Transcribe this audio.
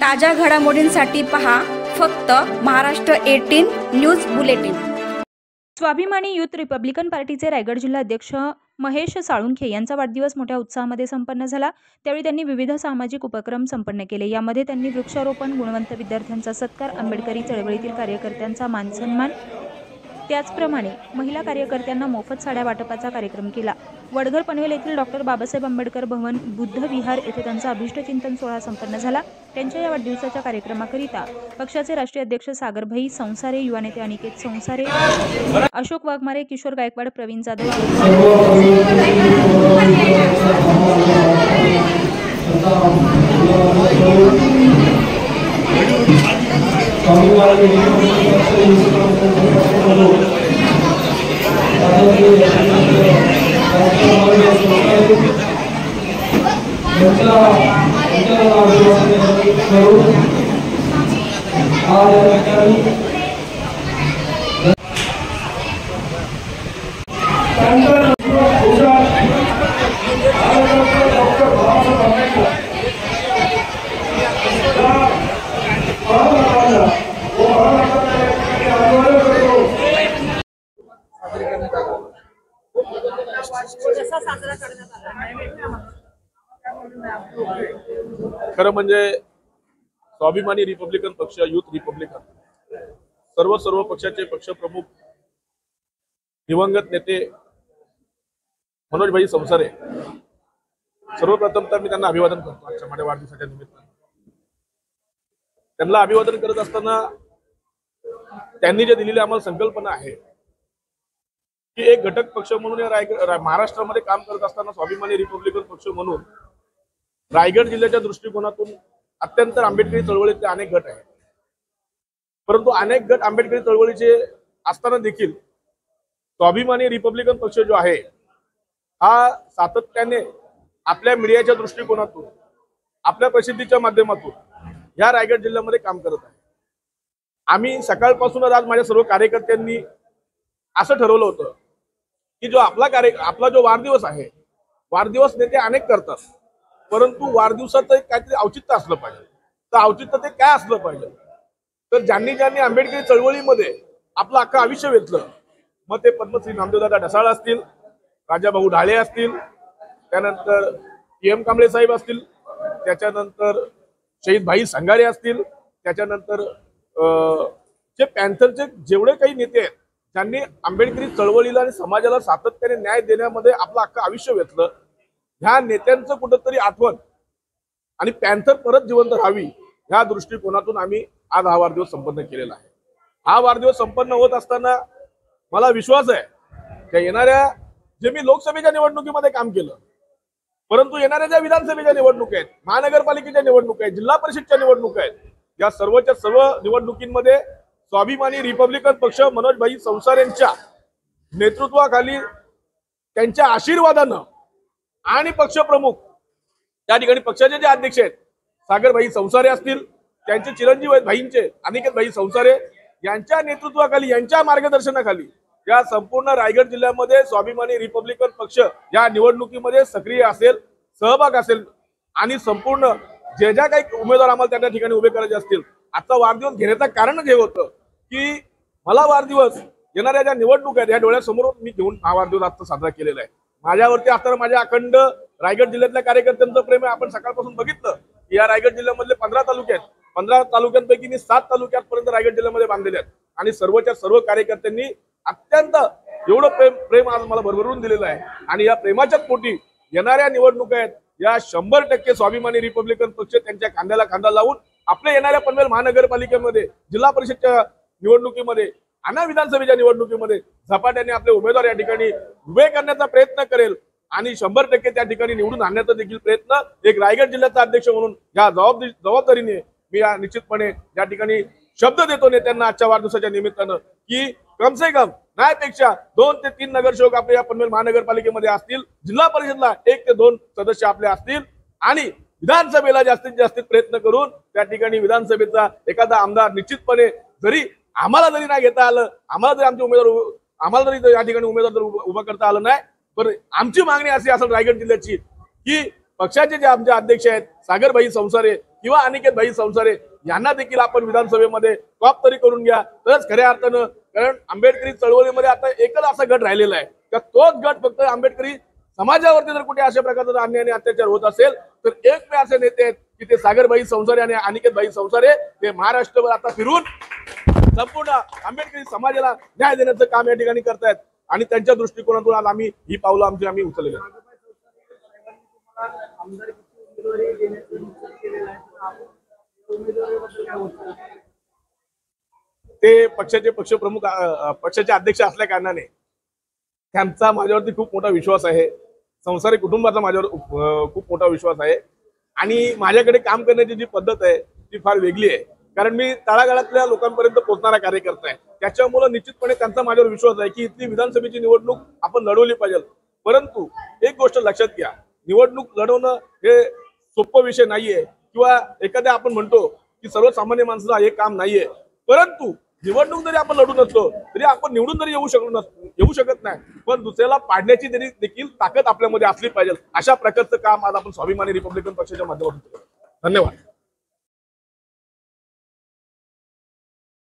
ताज्या घडामोडींसाठी पहा फक्त महाराष्ट्र 18 न्यूज बुलेटिन। स्वाभिमानी युथ रिपब्लिकन पार्टीचे रायगड जिल्हा अध्यक्ष महेश साळुंखे यांचा वाढदिवस मोठ्या उत्साहामध्ये संपन्न झाला। त्यावेळी त्यांनी विविध सामाजिक उपक्रम संपन्न केले। यामध्ये त्यांनी वृक्षारोपण, गुणवंत विद्यार्थ्यांचा सत्कार, आंबेडकरी चळवळीतील कार्यकर्त्यांचा मानसन्मान, त्याचप्रमाणे महिला कार्यकर्त्यांना मोफत साड्या वाटपाचा कार्यक्रम केला। वडघर पनवेल येथील डॉक्टर बाबासाहेब आंबेडकर भवन बुद्ध विहार येथे त्यांचा अभिष्टचिंतन सोहळा संपन्न झाला। त्यांच्या या वाढदिवसाच्या कार्यक्रमाकरिता पक्षाचे राष्ट्रीय अध्यक्ष सागरभाई संसारे, युवा नेते अनिकेत संसारे, अशोक वाघमारे, किशोर गायकवाड, प्रवीण जाधव, खरं म्हणजे स्वाभिमानी रिपब्लिकन पक्ष, युथ रिपब्लिकन सर्व पक्षाचे पक्षप्रमुख दिवंगत नेते मनोजभाई संसारे, सर्वप्रथम तर मी त्यांना अभिवादन करतो आजच्या माझ्या वाढदिवसाच्या निमित्ताने। त्यांना अभिवादन करत असताना त्यांनी जे दिलेली आम्हाला संकल्पना आहे की एक घटक पक्ष म्हणून या महाराष्ट्रामध्ये काम करत असताना स्वाभिमानी रिपब्लिकन पक्ष म्हणून रायगड जिल्ह्याच्या दृष्टिकोनातून अत्यंत आंबेडकरी चळवळीचे अनेक गट आहेत, परंतु अनेक गट आंबेडकरी चळवळीचे असताना देखील स्वाभिमानी रिपब्लिकन पक्ष जो आहे हा सातत्याने आपल्या मीडियाच्या दृष्टिकोनातून, आपल्या प्रसिद्धीच्या माध्यमातून या रायगड जिल्ह्यामध्ये काम करत आहे। आम्ही सकाळपासूनच आज माझ्या सर्व कार्यकर्त्यांनी असं ठरवलं होतं की जो आपला जो वाढदिवस आहे, वाढदिवस नेते अनेक करतात, परंतु वाढदिवसाचं काहीतरी औचित्य असलं पाहिजे। तर औचित्य ते काय असलं पाहिजे, तर ज्यांनी आंबेडकरी चळवळीमध्ये आपलं अख्खं आयुष्य वेचलं, मग ते पद्मश्री नामदेवदादा ढसाळ असतील, राजाभाऊ ढाळे असतील, त्यानंतर PM कांबळे साहेब असतील, त्याच्यानंतर शहीद भाई संघारे असतील, त्याच्यानंतर जे पॅन्थरचे जेवढे काही नेते आहेत ज्यांनी आंबेडकरी चळवळीला आणि समाजाला सातत्याने न्याय देण्यामध्ये आपलं अख्खं आयुष्य वेचलं, ह्या नेत्यांचं कुठंतरी आठवण आणि पॅन्थर परत जिवंत राहावी ह्या दृष्टिकोनातून आम्ही आज हा वाढदिवस संपन्न केलेला आहे। हा वाढदिवस संपन्न होत असताना मला विश्वास आहे की येणाऱ्या जे मी लोकसभेच्या निवडणुकीमध्ये काम केलं, परंतु येणाऱ्या ज्या विधानसभेच्या निवडणुका आहेत, महानगरपालिकेच्या निवडणुका आहेत, जिल्हा परिषदच्या निवडणुका आहेत, या सर्वच्या सर्व निवडणुकींमध्ये स्वाभिमानी रिपब्लिकन पक्ष मनोजभाई संसारेंच्या नेतृत्वाखाली, त्यांच्या आशीर्वादानं आणि पक्षप्रमुख त्या ठिकाणी पक्षाचे जे अध्यक्ष आहेत सागरभाई संसारे असतील, त्यांचे चिरंजीव आहेत भाईंचे अनिकेत भाई संसारे, यांच्या नेतृत्वाखाली, यांच्या मार्गदर्शनाखाली या संपूर्ण रायगड जिल्ह्यामध्ये स्वाभिमानी रिपब्लिकन पक्ष या निवडणुकीमध्ये सक्रिय असेल, सहभाग असेल आणि संपूर्ण जे ज्या काही उमेदवार आम्हाला त्या ठिकाणी उभे करायचे असतील। आजचा वाढदिवस घेण्याचं कारण हे होतं की मला वाढदिवस येणाऱ्या ज्या निवडणुका आहेत या डोळ्यासमोर मी घेऊन हा वाढदिवस आता साजरा केलेला आहे। माझ्यावरती असताना माझ्या अखंड रायगड जिल्ह्यातल्या कार्यकर्त्यांचं प्रेम आहे। आपण सकाळपासून बघितलं की या रायगड जिल्ह्यामधले 15 तालुके आहेत, 15 तालुक्यांपैकी मी 7 तालुक्यांपर्यंत रायगड जिल्ह्यामध्ये बांधलेले आहेत आणि सर्वच्या सर्व कार्यकर्त्यांनी अत्यंत एवढं प्रेम आज मला भरभरून दिलेलं आहे। आणि या प्रेमाच्या पोटी येणाऱ्या निवडणुका आहेत या 100% स्वाभिमानी रिपब्लिकन पक्ष त्यांच्या खांद्याला खांदा लावून आपल्या येणाऱ्या पनवेल महानगरपालिकेमध्ये, जिल्हा परिषदच्या निवडणुकीमध्ये आणि विधानसभेच्या निवडणुकीमध्ये झपाट्याने आपले उमेदवार या ठिकाणी उभे करण्याचा प्रयत्न करेल आणि 100% त्या ठिकाणी निवडून आणण्याचा देखील प्रयत्न एक रायगड जिल्ह्याचा अध्यक्ष म्हणून या जबाबदारीने मी निश्चितपणे या ठिकाणी शब्द देतो नेत्यांना आजच्या वाढदिवसाच्या निमित्तानं की कम से कम नाहीपेक्षा 2 ते 3 नगरसेवक आपल्या या पनवेल महानगरपालिकेमध्ये असतील, जिल्हा परिषदला 1 ते 2 सदस्य आपले असतील आणि विधानसभेला जास्तीत जास्त प्रयत्न करून त्या ठिकाणी विधानसभेचा एखादा आमदार निश्चितपणे जरी आम्हाला जरी नाही घेता आलं, आम्हाला जरी आमचे उमेदवार आम्हाला जरी या ठिकाणी उमेदवार जर उभा करता आलं नाही, पण आमची मागणी अशी असेल रायगड जिल्ह्याची की पक्षाचे जे आमचे अध्यक्ष आहेत सागरभाई संसारे किंवा अनिकेतभाई संसारे यांना देखील आपण विधानसभेमध्ये टॉप तरी करून घ्या, तरच खऱ्या अर्थानं, कारण आंबेडकरी चळवळीमध्ये आता एकच असा गट राहिलेला आहे का तोच गट फक्त आंबेडकरी समाजावरती जर कुठे अशा प्रकारचा अन्याय आणि अत्याचार होत असेल तर एकमेव असे नेते आहेत की ते सागरभाई संसारे आणि अनिकेतभाई संसारे ते महाराष्ट्रभर आता फिरून संपूर्ण आंबेडकरी समाजाला न्याय देण्याचं काम या ठिकाणी करतायत आणि त्यांच्या दृष्टिकोनातून आज आम्ही ही पावलं आम्ही उचललेली आहेत. ते पक्षाचे पक्षप्रमुख पक्षाचे अध्यक्ष असल्या कारणाने त्यांचा माझ्यावरती खूप मोठा विश्वास आहे, संसारी कुटुंबाचा माझ्यावर खूप मोठा विश्वास आहे आणि माझ्याकडे काम करण्याची जी पद्धत आहे ती फार वेगळी आहे, कारण मी तळागाळातल्या लोकांपर्यंत पोहोचणारा कार्यकर्ता आहे. त्याच्यामुळे निश्चितपणे त्यांचा माझ्यावर विश्वास आहे की इथली विधानसभेची निवडणूक आपण लढवली पाहिजे. परंतु एक गोष्ट लक्षात घ्या, निवडणूक लढवणं हे सोपं विषय नाहीये किंवा एखाद्या आपण म्हणतो की सर्वसामान्य माणसाचं हे काम नाहीये, परंतु निवडणूक जरी आपण लढून असलो तरी आपण निवडून जरी येऊ शकत नाही, पण दुसऱ्याला पाडण्याची तरी देखील ताकद आपल्यामध्ये असली पाहिजे. अशा प्रकारचं काम आज आपण स्वाभिमानी रिपब्लिकन पक्षाच्या माध्यमातून केलं. धन्यवाद.